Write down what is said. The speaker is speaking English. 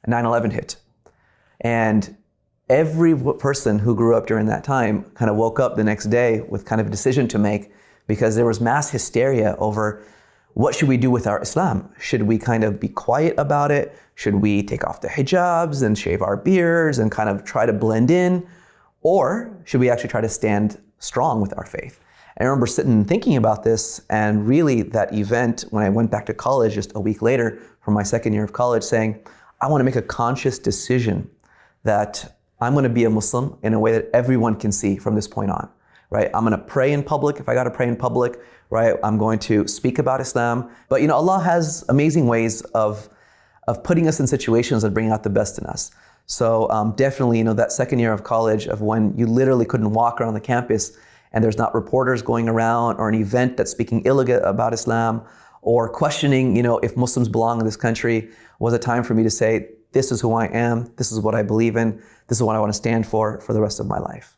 9/11 hit. And every person who grew up during that time kind of woke up the next day with kind of a decision to make, because there was mass hysteria over what should we do with our Islam? Should we kind of be quiet about it? Should we take off the hijabs and shave our beards and kind of try to blend in? Or should we actually try to stand strong with our faith? And I remember sitting and thinking about this, and really that event when I went back to college just a week later from my second year of college, saying, I want to make a conscious decision that I'm going to be a Muslim in a way that everyone can see from this point on, right? I'm going to pray in public if I got to pray in public, right? I'm going to speak about Islam. But Allah has amazing ways of putting us in situations that bring out the best in us. So definitely, that second year of college, of when you literally couldn't walk around the campus and there's not reporters going around or an event that's speaking ill about Islam or questioning, if Muslims belong in this country, was a time for me to say, this is who I am, this is what I believe in, this is what I want to stand for the rest of my life.